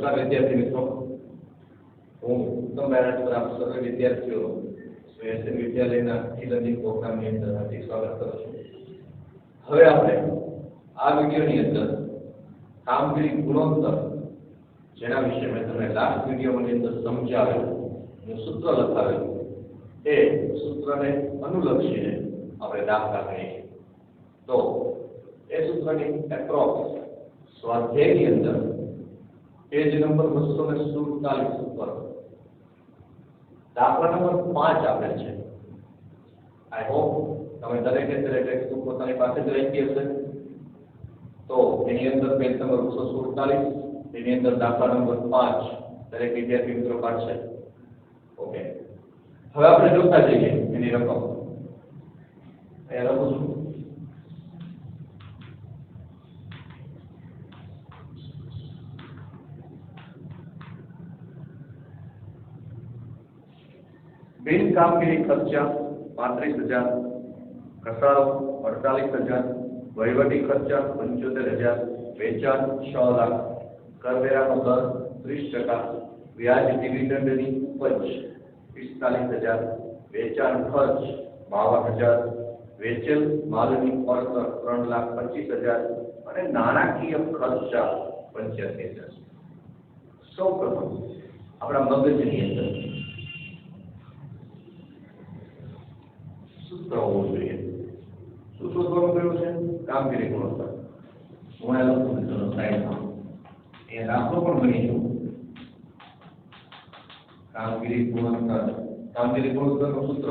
નમસ્કાર વિદ્યાર્થી મિત્રો, હું ઉત્તમ બેરાટ આપ સર્વે વિદ્યાર્થીઓ એસએન વિદ્યાલયના ઈ-લર્નિંગ પ્રોગ્રામની અંદર હાર્દિક સ્વાગત કરું છું. હવે આપણે આ વિડીયોની અંદર કામગીરી ગુણોત્તર, જેના વિશે મેં તમને લાસ્ટ વિડીયોની અંદર સમજાવેલું અને સૂત્ર લખાવેલું, એ સૂત્રને અનુલક્ષીને આપણે દાખલા ગણીએ. તો એ સૂત્રની એપ્રોક્સ સ્વાધ્યાયની અંદર પેજ નંબર 247 ઉપર દાખલા નંબર 5 આપેલ છે. આઈ હોપ તમે દરેકે ટેક્સ્ટબુક પોતાની પાસે જ રાખી હશે. તો એની અંદર પેજ નંબર 247, એની અંદર દાખલા નંબર 5 દરેક વિદ્યાર્થી મિત્રો કાઢશે. ઓકે, હવે આપણે જોતા જઈએ એની રકમ. અહીંયા લખું છું. બિન કામગીરી ખર્ચા 35,000, ઘસારો 48,000, વહીવટી ખર્ચા 75,000, વેચાણ 6 લાખ, કરવેરાનો દર 30%, વ્યાજ ડિવિડન્ડની ઉપજ 45,000, વેચાણ ખર્ચ 52,000, વેચેલ માલની પડતર 3,25,000 અને નાણાકીય ખર્ચા 85,000. સૌપ્રથમ આપણા મગજની અંદર સૂત્ર હોવું જોઈએ. શું શોધવાનું કહ્યું છે? કામગીરી ગુણોત્તર. હું આ લખું છું, ચલો સાઈડમાં એ દાખલો પણ ગણી છું. કામગીરી ગુણોત્તરનું સૂત્ર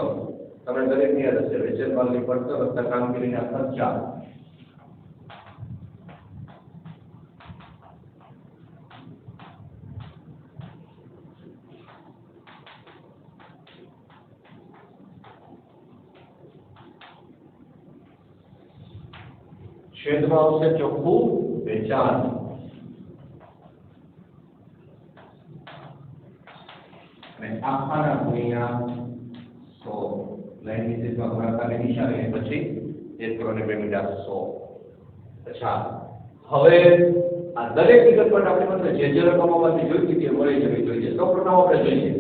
તમે દરેકને યાદ હશે. વેચેલ માલની પડતર વત્તા કામગીરીના ખર્ચા છેદમાં આવશે ચોખ્ખું વેચાણ. અને આખાના ગુણ્યા 100. લાઈન નીચેમાં ગુણાકારની નિશાની પછી 1 કરોડ ને 2 મિલિયન 100. અચ્છા, હવે આ દરેક વિગત પર આપણે મને જે રકમોમાંથી જોઈતી હતી મળી જવી જોઈએ. સૌપ્રથમ આપણે જોઈએ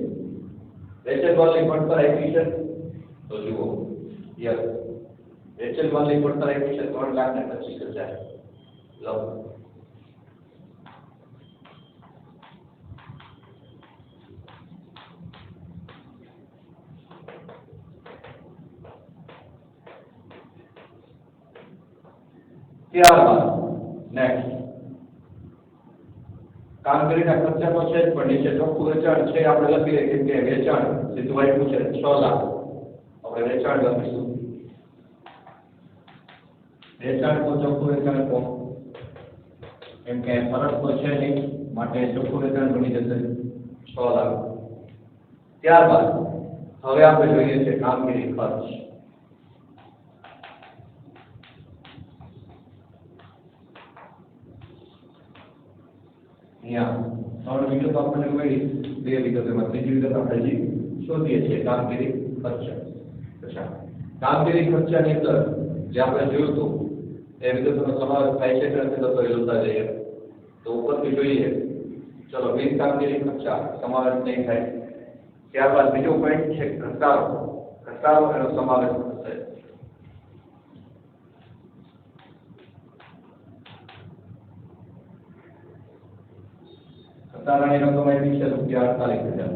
વેચેલ માલની પડતર આપી છે. તો જુઓ, યસ, વેચેલ માલની પડતર આપી છે 3,25,000. લો, ત્યારબાદ નેક્સ્ટ કામગીરીના ખર્ચા તો છે જ, પણ નીચે ચોખ્ખું વેચાણ છે આપણે લખી દઈએ કે વેચાણ સીધું આપ્યું છે 6 લાખ. આપણે વેચાણ લખીશું. વેચાણ તો ચોખ્ખું વેચાણ તો એમ કે ફરક તો છે નહીં, માટે ચોખ્ખું વેચાણ બની જશે 6 લાખ. ત્યારબાદ હવે આપણે જોઈએ છે કામગીરી ખર્ચ. અહીંયા 3 વિગતો આપણને મળી, 2 વિગતોમાં ત્રીજી વિગત આપણે હજી શોધીએ છીએ કામગીરી ખર્ચા. અચ્છા, કામગીરી ખર્ચાની અંદર જે આપણે જોયું હતું એ વિગતોનો સમાવેશ થાય છે કે નથી થતો એ જોતા જઈએ. તો ઉપરથી જોઈએ, ચલો બિન કામગીરી ખર્ચા સમાવેશ નહીં થાય. ત્યારબાદ બીજો પોઈન્ટ છે ઘસારો. ઘસારો એનો સમાવેશ થશે. ઘસારાની રકમ આપી છે ₹48,000.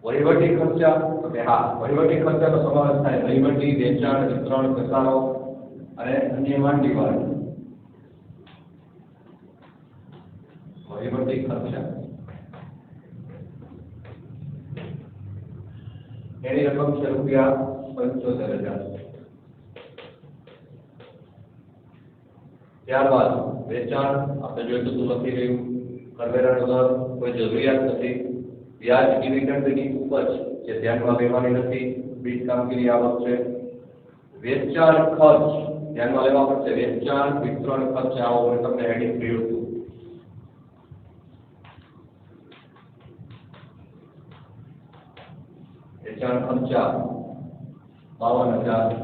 વહીવટી ખર્ચા, એટલે હા, વહીવટી ખર્ચાનો સમાવેશ થાય. વહીવટી, વેચાણ, વિતરણ, ઘસારો અને અન્ય માંડી વાળી વહીવટી ખર્ચા, એની રકમ છે ₹75,000. ત્યારબાદ વેચાણ આપણે જોઈતું હતું લખી રહ્યું. કરવેરાનો દર કોઈ જરૂરિયાત નથી. વ્યાજ ડિવિડન્ડની ઉપજ જે ધ્યાનમાં લેવાની નથી, બિન કામગીરી આવક છે. વેચાણ ખર્ચ ધ્યાનમાં લેવા પડશે. વેચાણ, વિતરણ ખર્ચ આવો મેં તમને હેડિંગ કર્યું હતું. વેચાણ ખર્ચા 52,000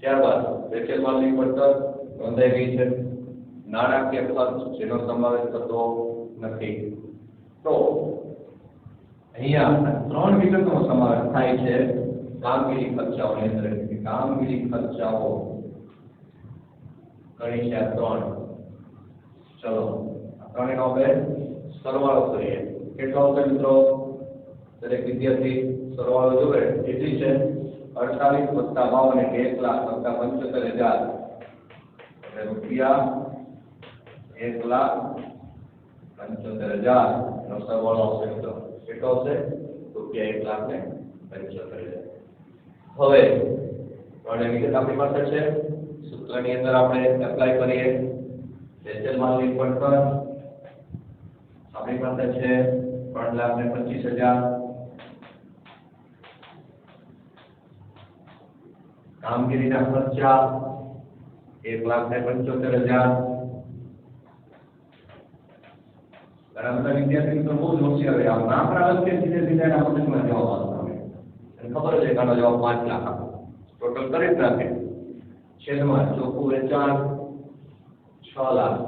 ત્યારબાદ વેચેલ માલની પડતર નોંધાઈ ગઈ છે નાણાકીય ખર્ચ જેનો સમાવેશ થતો નથી તો અહીંયા ત્રણ વિગતનો સમાવેશ થાય છે કામગીરી ખર્ચાઓની અંદર કામગીરી ખર્ચાઓ ગણી છે ત્રણ ચલો ત્રણેયનો આપણે સરવાળો કરીએ કેટલો આવશે મિત્રો દરેક વિદ્યાર્થી સરવાળો જોવે કેટલી છે 48 + 52 એટલે 1,75,000 એટલે રૂપિયા 1,75,000 નો સરવાળો આવશે મિત્રો કેટલો આવશે રૂપિયા 1,75,000 હવે ત્રણે વિગત આપણી પાસે છે સૂત્રની અંદર આપણે એપ્લાય કરીએ વેચેલ માલની પડતર આપણી પાસે છે 3,25,000 કામગીરીના ખર્ચા 1,75,000 ઘણા બધા વિદ્યાર્થી મિત્રો બહુ જ હોશિયાર હોય આમ નામ આવે કે ધીરે ધીરે એના મગજમાં જવાબ આવતા હોય અને ખબર છે કે આનો જવાબ 5 લાખ આપો ટોટલ કરી જ નાખે છેદમાં ચોખ્ખું વેચાણ 6 લાખ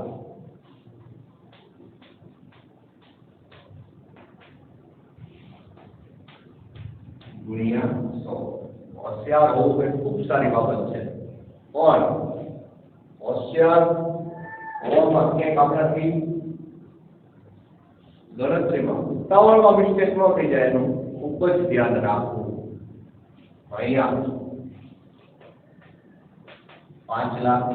ગુણ્યા 100 હોશિયાર હોવું એ ખૂબ સારી બાબત છે પણ હોશિયાર હોવામાં ક્યાંક આપણાથી ગણતરીમાં ઉતાવળમાં મિસ્ટેક ન થઈ જાય એનું ખૂબ જ ધ્યાન રાખવું અહીંયા 5 લાખ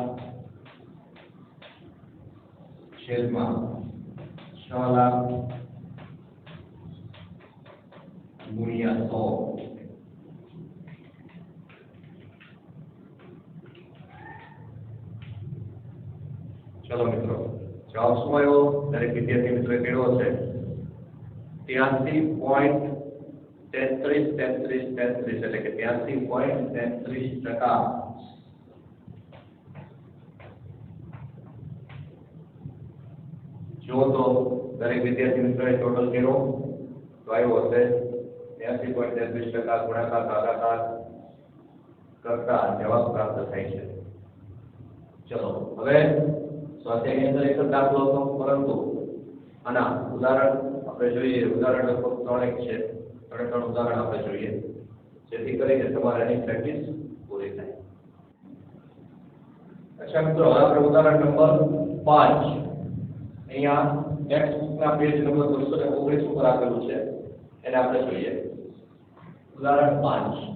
છેદમાં 6 લાખ ગુણ્યા 100 ચલો મિત્રો જવાબ શું આવ્યો દરેક વિદ્યાર્થી મિત્રોએ કેળવો છે 83.33 એટલે કે 83.33% જો તો દરેક વિદ્યાર્થી મિત્રોએ ટોટલ કર્યો તો આવ્યો હશે 83.33% ગુણાકાર ભાગાકાર કરતા જવાબ પ્રાપ્ત થાય છે ચલો હવે સ્વાધ્યાયની અંદર એક જ દાખલો હતો પરંતુ આના ઉદાહરણ આપણે જોઈએ ઉદાહરણ લગભગ 3 છે 3 ઉદાહરણ આપણે જોઈએ જેથી કરીને તમારે એની પ્રેક્ટિસ પૂરી થાય અચ્છા મિત્રો હવે આપણે ઉદાહરણ નંબર 5 અહીંયા ટેક્સ્ટ બુકના પેજ નંબર 219 ઉપર આપેલું છે એને આપણે જોઈએ ઉદાહરણ 5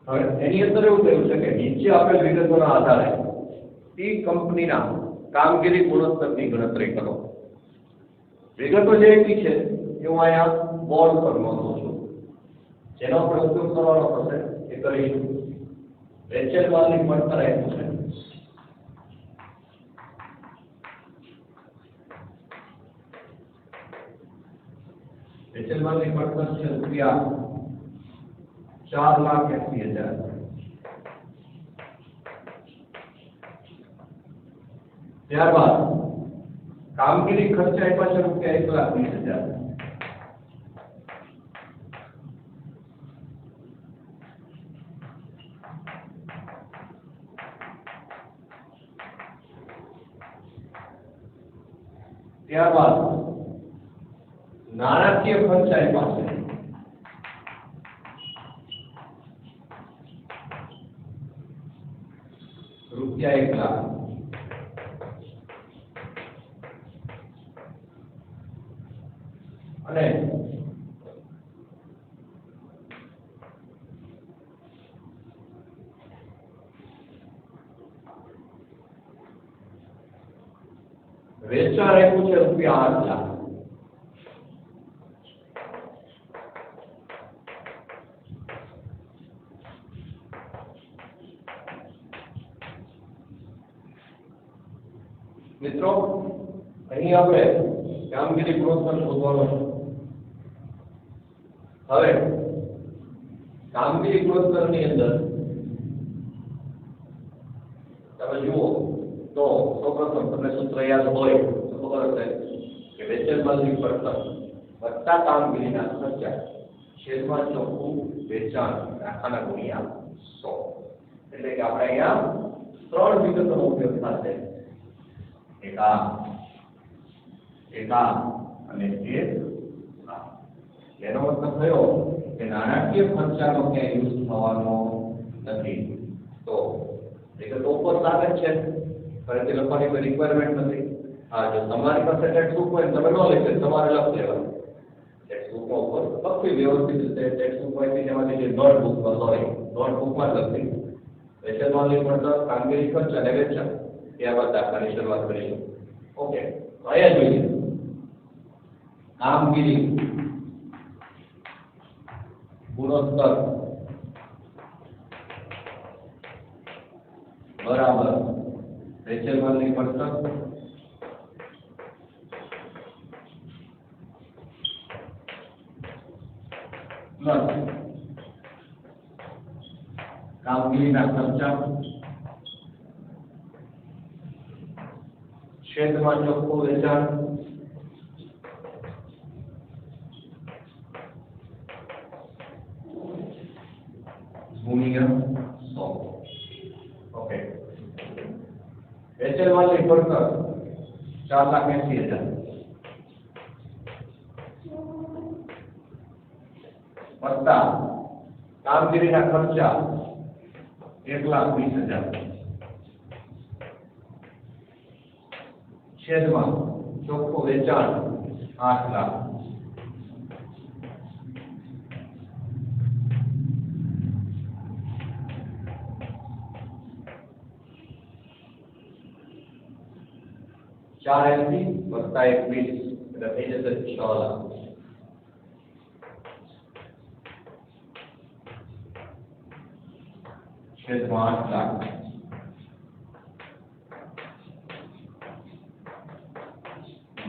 હવે એની અંદર એવું કહ્યું છે કે નીચે આપેલ વિગતોના આધારે ટી કંપનીના કામગીરી ગુણોત્તરની ગણતરી કરો વિગતો જે આપી છે એ હું અહીંયા બોર્ડ પર નોંધું છું જેનો આપણે ઉપયોગ કરવાનો થશે એ કરીશું વેચેલ માલની પડતર આપ્યું છે વેચેલ માલની પડતર છે રૂપિયા 4,80,000 ત્યારબાદ કામગીરી ખર્ચ આપ્યા છે રૂપિયા 1,20,000 ત્યારબાદ નાણાકીય ખર્ચ આપ્યા છે રૂપિયા 1 લાખ અને વેચાણ આપ્યું છે રૂપિયા 8 લાખ મિત્રો અહીં આપણે કામગીરી ગુણોત્તર શોધવાનો છે હવે કામગીરી ગુણોત્તરની અંદર તમે જુઓ તો સૌપ્રથમ તમને સૂત્ર યાદ હોય તો ખબર હશે કે વેચાણ માલની પડતર વત્તા કામગીરીના ખર્ચા છેદમાં ચોખ્ખું વેચાણ આખાના ગુણ્યા 100. એટલે કે આપણે અહીંયા ત્રણ વિગતોનો ઉપયોગ થશે. એક આ અને એક આ. એનો મતલબ થયો કે નાણાકીય ખર્ચાનો ક્યાંય યુઝ થવાનો નથી. તો વિગતો ઉપર લાગે છે પરંતુ લખવાની કોઈ રિક્વાયરમેન્ટ નથી. હા, જો તમારી પાસે ટેક્સ્ટ બુક હોય તમે ન લખે તમારે લખી લેવાનું. ટેક્સ્ટ બુક ઉપર લખી વ્યવસ્થિત રીતે ટેક્સ્ટ બુક હોય તેમાંથી જે નોટબુકમાં લખી વેચાણ માલની પડતર કામગીરી ખર્ચ અને વેચાણ ત્યારબાદ દાખલાની શરૂઆત કરીશું. ઓકે, તો અહીંયા જોઈએ કામગીરી ગુણોત્તર બરાબર વેચાણ માલની પડતર પ્લસ કામગીરીના ખર્ચા છેદમાં ચોખ્ખું વેચાણ ગુણ્યા 100. ઓકે, વેચાણ માલની પડતર 4,80,000 વત્તા કામગીરીના ખર્ચા 1,20,000 છેદમાં ચોખ્ખું વેચાણ 8 લાખ. ચાર 80 વત્તા 21 એટલે થઈ જશે 6 લાખ. છેદમાં 8 લાખ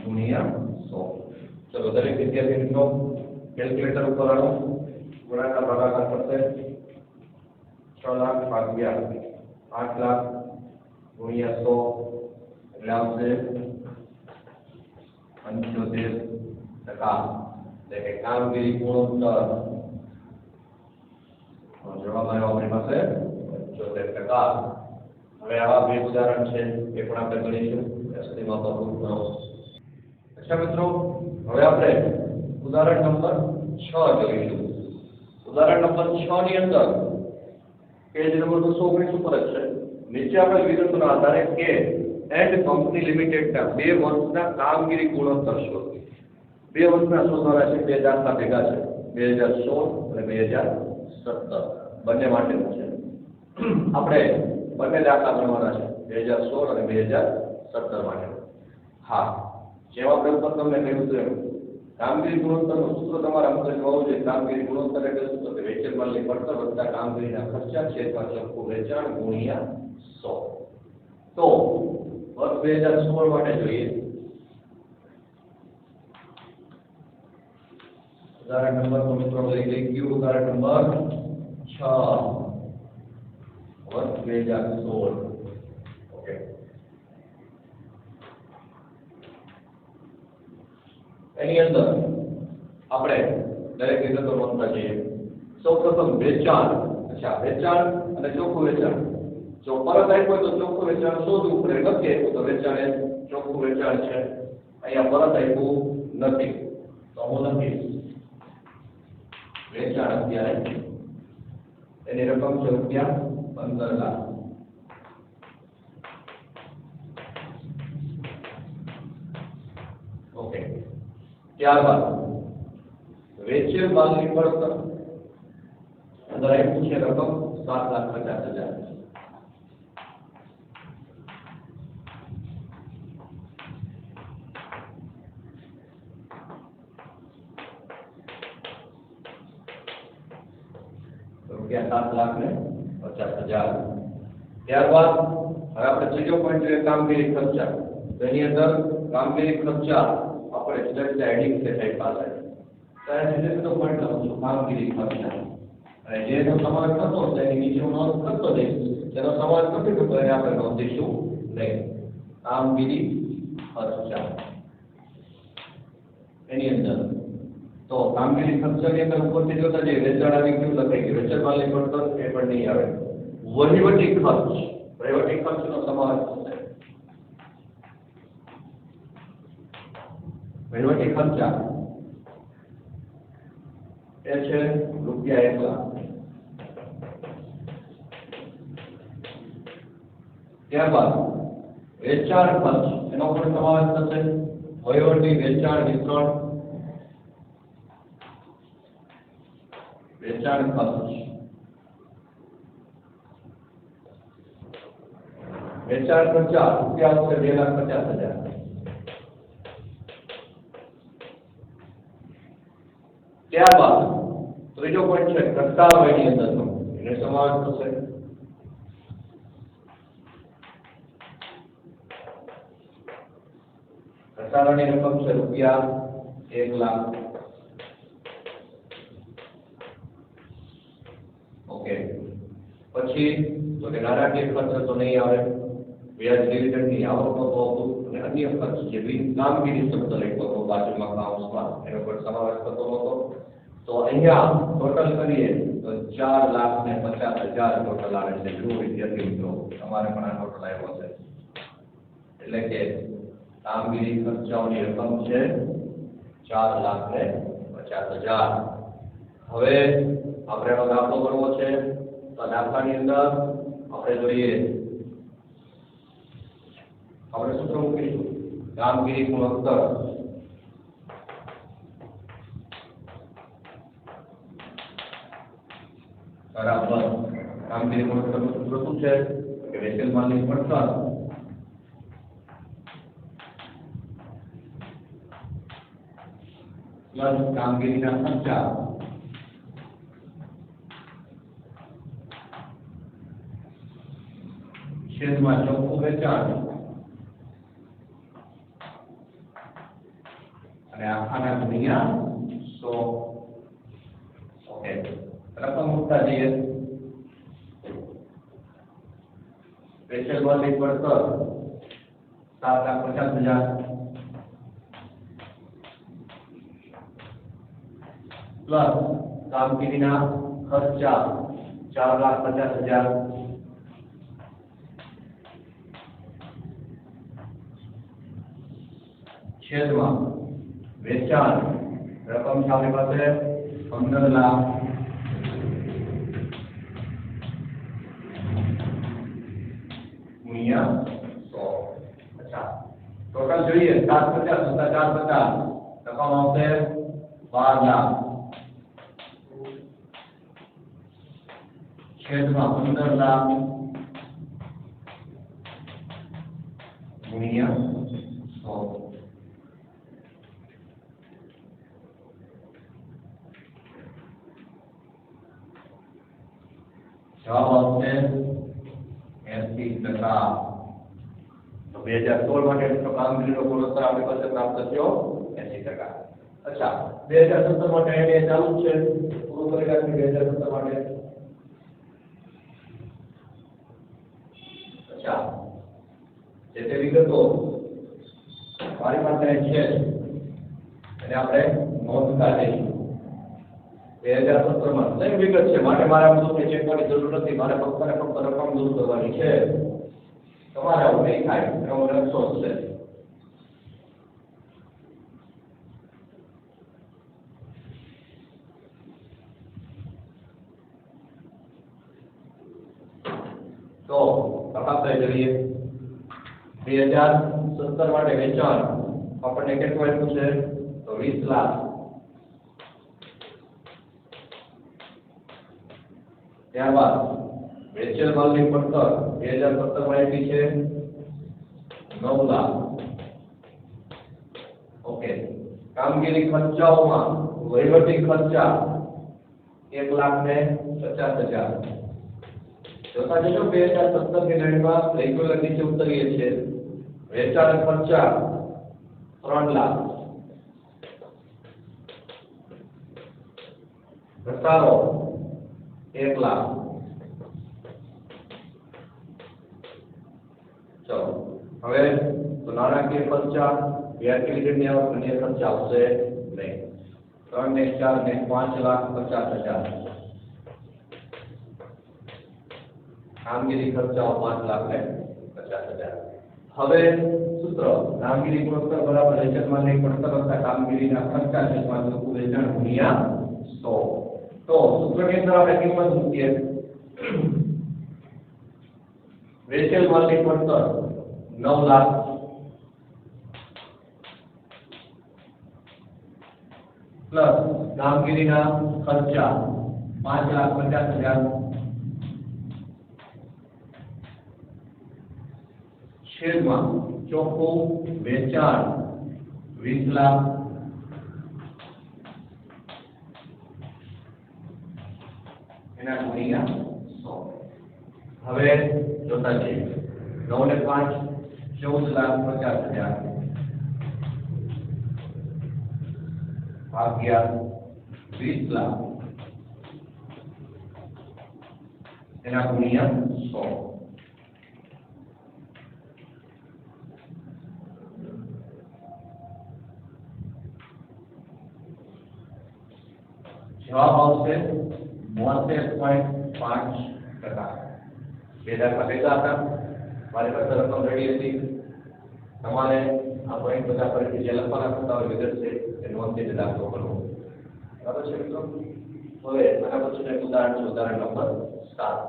ગુણ્યા 100. ચલો દરેક વિદ્યાર્થી મિત્રો કેલ્ક્યુલેટર ઉપર આવો. ગુણાકાર ભાગાકાર કરશે 6 લાખ ભાગ્યા 8 લાખ ગુણ્યા 100 એટલે આવશે 75%. એટલે કે કામગીરી ગુણોત્તર જવાબ આવ્યો આપણી પાસે 75%. હવે આવા બે ઉદાહરણ છે એ પણ આપણે ગણીશું. સુધીમાં બહુ ઘણો. અચ્છા મિત્રો, હવે આપણે ઉદાહરણ નંબર 6 જોઈશું. ઉદાહરણ નંબર 6 ની અંદર પેજ નંબર 219 ઉપર જ છે. નીચે આપણે વિગતોના આધારે કે એન્ડ કંપની લિમિટેડના 2 વર્ષના કામગીરી ગુણોત્તર શોધો. 2 વર્ષના શોધવાના છે. બે દાખલા ભેગા છે 2016 અને 2017 બંને માટેનું છે. આપણે બંને દાખલા ગણવાના છે 2016 અને 2017 માટે. હા, જેમ આપણે ઉપર તમને કહ્યું હતું એમ કામગીરી ગુણોત્તરનું સૂત્ર તમારા મગજમાં હોવું જોઈએ. કામગીરી ગુણોત્તર એટલે શું? તો કે વેચાણ માલની પડતર વત્તા કામગીરીના ખર્ચા છેદમાં ચોખ્ખું વેચાણ ગુણ્યા 100. તો વર્ષ 2016 માટે જોઈએ. ઉદાહરણ નંબર તો મિત્રો લઈ ગયું. ઉદાહરણ નંબર 6 વર્ષ 2016. ઓકે, એની અંદર આપણે દરેક વિગતો નોંધતા જઈએ. સૌપ્રથમ વેચાણ. અચ્છા, વેચાણ અને ચોખ્ખું વેચાણ. જો પરત આપ્યો તો ચોખ્ખું વેચાણ શોધવું પડે. નથી આપ્યું તો વેચાણ એ ચોખ્ખું વેચાણ છે. અહીંયા પરત આપ્યું નથી તો હું લખીશ વેચાણ અત્યારે એની રકમ છે ₹15 લાખ. ઓકે, ત્યારબાદ વેચેલ માલની પડતર અંદર આપ્યું છે રકમ 7,50,000. ₹7,50,000. ત્યારબાદ હવે આપણે ત્રીજો પોઈન્ટ જોઈએ કામગીરી ખર્ચા. તેની અંદર કામગીરી ખર્ચા આપણે જુદા હેડિંગ છે સાહેબ પાસે. ત્યારે સીધો પોઈન્ટ લખું છું કામગીરી ખર્ચા. અને જેનો સમાવેશ થતો તેની નીચે હું નોંધ કરતો જઈશ. જેનો સમાવેશ નથી થતો એને આપણે નોંધીશું નહીં. કામગીરી ખર્ચા. એની અંદર તો કામગીરી ખર્ચની અંદર ઉપરથી જોતા જઈએ વેચાણ આવી ગયું લખાઈ ગયું વેચાણ માલની પડતર એ પણ નહીં આવે વહીવટી ખર્ચનો સમાવેશ થશે વહીવટી ખર્ચા એ છે રૂપિયા 1 લાખ ત્યારબાદ વેચાણ ખર્ચ એનો પણ સમાવેશ થશે વહીવટી વેચાણ વિતરણ વેચાણ ખર્ચ વેચાણ ખર્ચા રૂપિયા આવશે 2,50,000 ત્યારબાદ ત્રીજો પોઈન્ટ છે ઘસારો એની અંદરનો એને સમાવેશ થશે ઘસારાની રકમ છે રૂપિયા 1 લાખ ઓકે પછી તો કે નાણાકીય ખર્ચ તો નહીં આવે વ્યાજ ડિવિડન્ડની આવકનો તો અને અન્ય ખર્ચ જે કામગીરી શબ્દ લખ્યો હતો બાજુમાં કાઉન્સમાં એનો પણ સમાવેશ થતો હતો તો અહીંયા ટોટલ કરીએ તો 4,50,000 ટોટલ આવે છે જો વિદ્યાર્થી મિત્રો તમારે પણ આ ટોટલ આવ્યો છે એટલે કે કામગીરી ખર્ચાઓની રકમ છે 4,50,000 હવે આપણે એનો દાખલો કરવો છે તો દાખલાની અંદર આપણે જોઈએ આપણે સૂત્ર મૂકીશું કામગીરી ગુણોત્તર બરાબર કામગીરી ગુણોત્તરનું સૂત્ર શું છે કે વેચાણ માલની પડતર પ્લસ કામગીરીના ખર્ચા છેદમાં ચોખ્ખું વેચાણ અને આખાના ગુણ્યા 100 ઓકે રકમ મૂકતા જઈએ વેચાણ માલની પડતર 7,50,000 પ્લસ કામગીરીના ખર્ચા 4,50,000 છેદમાં વેચાણ રકમ છે આપણી પાસે 15 લાખ ગુણ્યા 100 અચ્છા ટોટલ જોઈએ 750 + 450 રકમ આવશે 12 લાખ છેદમાં 15 લાખ ગુણ્યા 100 જવાબ આવશે 80%. તો 2016 માટે કામગીરીનો ગુણોત્તર આપણી પાસે પ્રાપ્ત થયો 80%. અચ્છા 2017 માટે એને ચાલુ છે પૂરું કરી નાખીએ 2017 માટે. અચ્છા જે તે વિગતો મારી પાસે છે એને આપણે નોંધતા જઈશું. 2017 માં સહી વિગત છે માટે મારે આમ શું ચેક કરવાની જરૂર નથી. મારે ફક્ત ને ફક્ત રકમ દૂર કરવાની છે. તમારે આવું નહીં થાય એવો નકશો છે. તો આપણે જોઈએ 2017 માટે વેચાણ આપણને કેટલું આપ્યું છે તો 20 લાખ. ત્યારબાદ વેચેલ માલની પડતર 2017 માં આપી છે 9 લાખ. ઓકે કામગીરી ખર્ચાઓમાં વહીવટી ખર્ચા 1,50,000. જોતા જશો 2017 ની લાઈનમાં રેગ્યુલર નીચે ઉતરીએ છીએ. વેચાણ ખર્ચા 3 લાખ. ઘસારો 1 લાખ. ચલો હવે તો નાણાકીય ખર્ચા વ્યાજ ડિવિડન્ડની આવક અન્ય ખર્ચા આવશે नहीं। 3 ને 4 ને 5,50,000 કામગીરી ખર્ચાઓ 5,50,000। હવે સૂત્ર કામગીરી ગુણોત્તર બરાબર વેચાણ માલની પડતર વત્તા કામગીરીના ખર્ચા છેદમાં ચોખ્ખું વેચાણ ગુણ્યા 100। તો સૂત્રની અંદર આપણે કિંમત મૂકીએ વેચેલ માલની પડતર 9 લાખ પ્લસ કામગીરીના ખર્ચા 5,50,000 છેદમાં ચોખ્ખું વેચાણ 20 લાખ એના ગુણ્યા 100। હવે જોતા જઈએ 9 ને 5 14,50,000 ભાગ્યા 20 લાખ એના ગુણ્યા 100। जवाब આવશે 72.5%। બે દાખલા ભેગા હતા, મારી પાસે રકમ રેડી હતી, તમારે આ પોઈન્ટ બધા ફરીથી જે લખવાના થતા હોય વિગત છે એ નોંધીને દાખલો કરવો, બરાબર છે મિત્રો? હવે આના પછીનું એક ઉદાહરણ છે, ઉદાહરણ નંબર 7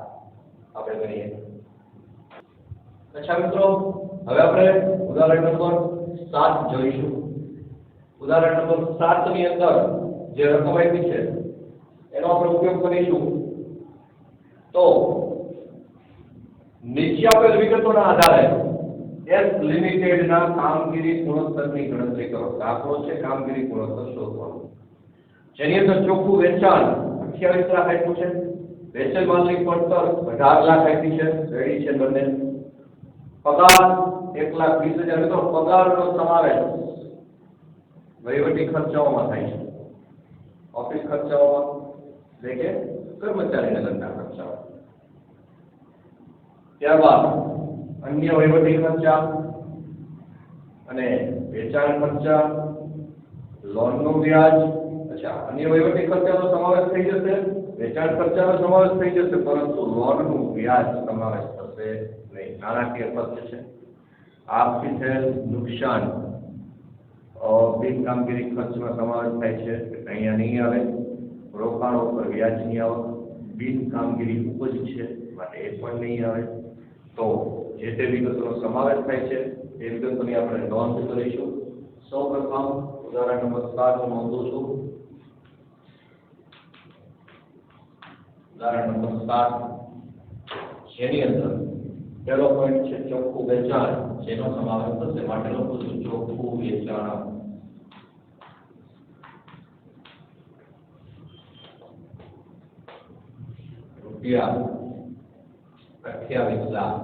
આપણે કરીએ। અચ્છા મિત્રો, હવે આપણે ઉદાહરણ નંબર 7 જોઈશું। ઉદાહરણ નંબર 7 ની અંદર જે રકમ આપી છે એનો આપણે ઉપયોગ કરીશું। તો નીચે આપેલ વિગતોના આધારે એસ લિમિટેડ ના કામગીરી ગુણોત્તરની ગણતરી કરો। દાખલો છે કામગીરી ગુણોત્તર શોધવાનો, જેની અંદર ચોખ્ખું વેચાણ 28 લાખ આપ્યું છે, વેચેલ માલની પડતર 18 લાખ આપી છે, રેડી છે બંને, પગાર 1,20,000 મિત્રો પગારનો સમાવેશ વહીવટી ખર્ચાઓમાં થાય છે, ઓફિસ ખર્ચાઓમાં એટલે કે કર્મચારીના લગતા ખર્ચાઓ। ત્યારબાદ અન્ય વહીવટી ખર્ચા અને વેચાણ ખર્ચા, લોનનું વ્યાજ। અચ્છા, અન્ય વહીવટી ખર્ચાનો સમાવેશ થઈ જશે, વેચાણ ખર્ચાનો સમાવેશ થઈ જશે, પરંતુ લોનનું વ્યાજ સમાવેશ થશે નહીં। નાણાકીય ખર્ચ છે, આપથી થયેલ નુકસાન બિન કામગીરી ખર્ચમાં સમાવેશ થાય છે, અહીંયા નહીં આવે। રોકાણો પર વ્યાજની આવક બિન કામગીરી ઉપજ છે માટે એ પણ નહીં આવે। તો જે તે વિગતોનો સમાવેશ થાય છે એ વિગતોની આપણે નોંધ કરીશું। સૌપ્રથમ ઉદાહરણ નંબર 7 નોંધું છું। ઉદાહરણ નંબર 7 જેની અંદર પહેલો પોઈન્ટ છે ચોખ્ખું વેચાણ, જેનો સમાવેશ થશે માટે લખું છું ચોખ્ખું વેચાણ રૂપિયા 28 લાખ।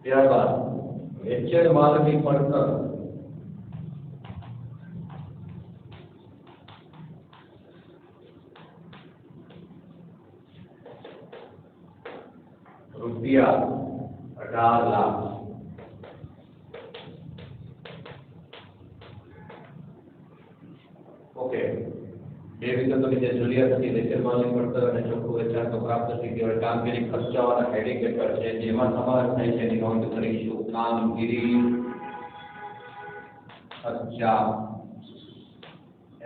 ત્યારબાદ વેચેલ માલની પડતર રૂપિયા 18 લાખ। ઓકે, બે વિગતોની જે જરૂરિયાત હતી વેચેલ માલની પડતર અને ચોખ્ખું વેચાણ તો પ્રાપ્ત થઈ ગયું। કામગીરી ખર્ચાઓના હેડિંગ હેઠળ છે જેમાં સમાવેશ થાય છે એની નોંધ કરીશું। કામગીરી ખર્ચા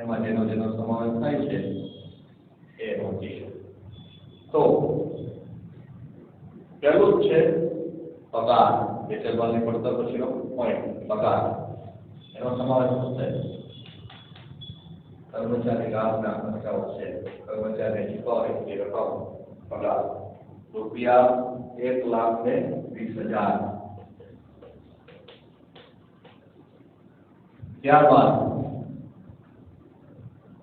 એમાં જેનો સમાવેશ થાય છે એ નોંધીશું। તો પહેલું છે પગાર, વેચેલ માલની પડતર પછીનો પોઈન્ટ પગાર, એનો સમાવેશ થશે કર્મચારી લાભના ખર્ચાઓ છે, કર્મચારી ચૂકવવાની રકમ પગાર રૂપિયા 1,20,000। ત્યારબાદ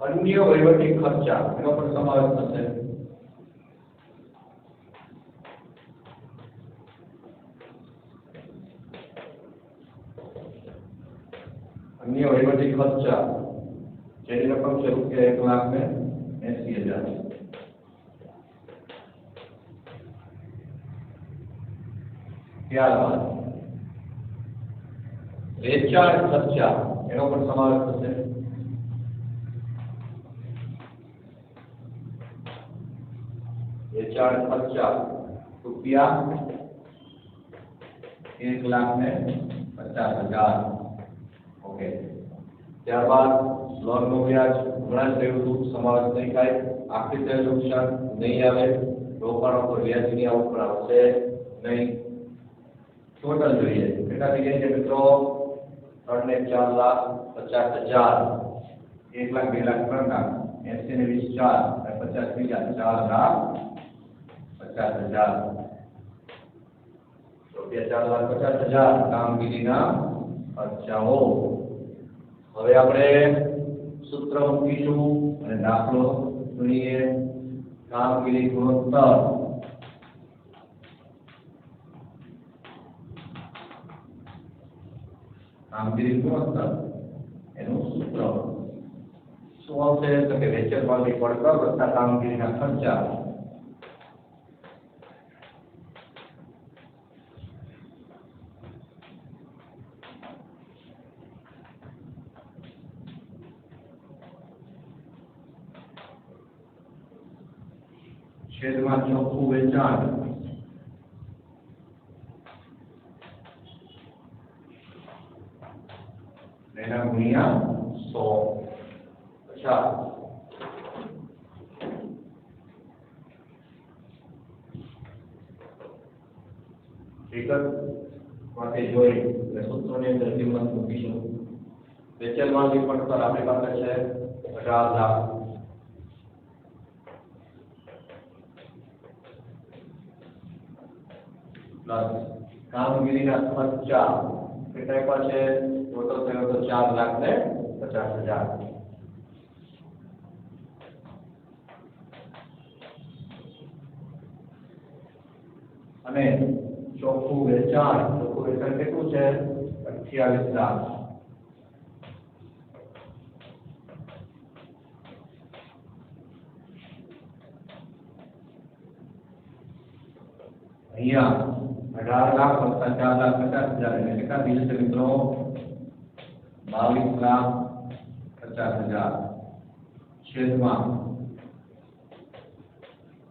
અન્ય વહીવટી ખર્ચા એનો પણ સમાવેશ થશે। અન્ય વહીવટી ખર્ચા જેની રકમ છે રૂપિયા 1,80,000। ત્યારબાદ વેચાણ ખર્ચા એનો પણ સમાવેશ થશે. વેચાણ ખર્ચા રૂપિયા 1,50,000. ઓકે. ત્યારબાદ લોનનું વ્યાજ હમણાં જ રહ્યું હતું, સમાવેશ નહીં થાય. આખરી થયેલ નુકસાન નહીં આવે. રોકાણો પર વ્યાજની આવક પણ આવશે નહીં. ટોટલ જોઈએ કેટલા થઈ જાય છે મિત્રો? 3,04,50,000. 1 લાખ 2 લાખ 3 લાખ 80 ને 20 4 અને 50 બીજા 4,50,000 રૂપિયા. 4,50,000 કામગીરીના ખર્ચાઓ. હવે આપણે સૂત્ર મૂકીશું અને દાખલો ગણીએ. કામગીરી ગુણોત્તર એનું સૂત્ર શું આવશે? તો કે વેચાણ માલની પડતર વત્તા કામગીરીના ખર્ચા. છેદમાં ચોખ્ખું વેચાણ એના ગુણ્યા 100. અચ્છા, વિગત માટે જોઈ એટલે સૂત્રોની અંદર કિંમત મૂકીશું. વેચાણ માલની પડતર આપણી પાસે છે 18 લાખ. કામગીરીના ખર્ચા કેટલા પાસે? ટોટલ થયો તો 4,50,000. અને ચોખ્ખું વેચાણ કેટલું છે? 28 લાખ. અહીંયા 18 લાખ વત્તા 4,50,000 એટલે કેટલા થઈ જશે મિત્રો? 22,50,000 છેદમાં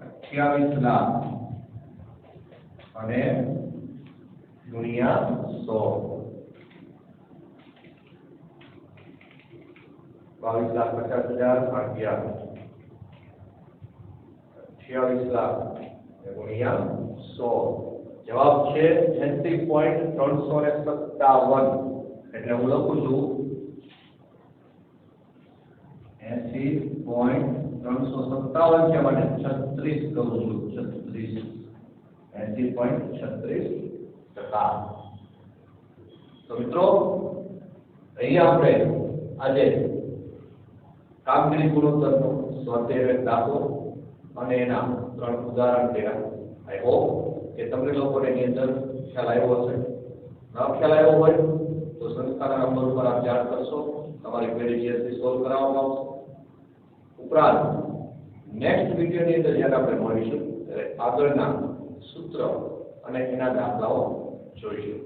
28 લાખ અને ગુણ્યા 100. 22,50,000 ભાગ્યા 28 લાખ ગુણ્યા 100. જવાબ છે 80.357. એટલે હું લખું છું 80.357 છે માટે 36 કરું છું. 36 80.36%. તો મિત્રો અહીંયા આપણે આજે કામગીરી ગુણોત્તરનો સ્વાધ્યાય દાખલો અને એના 3 ઉદાહરણ કર્યા. આઈ હોપ કે તમને લોકોને એની અંદર ખ્યાલ આવ્યો હશે. ન ખ્યાલ આવ્યો હોય તો સંસ્થાના નંબર ઉપર આપ જાણ કરશો, તમારી પેડી સોલ્વ કરાવવામાં આવશે. ઉપરાંત નેક્સ્ટ વિડીયોની અંદર જ્યારે આપણે મળીશું ત્યારે આગળના સૂત્ર અને એના દાખલાઓ જોઈશું.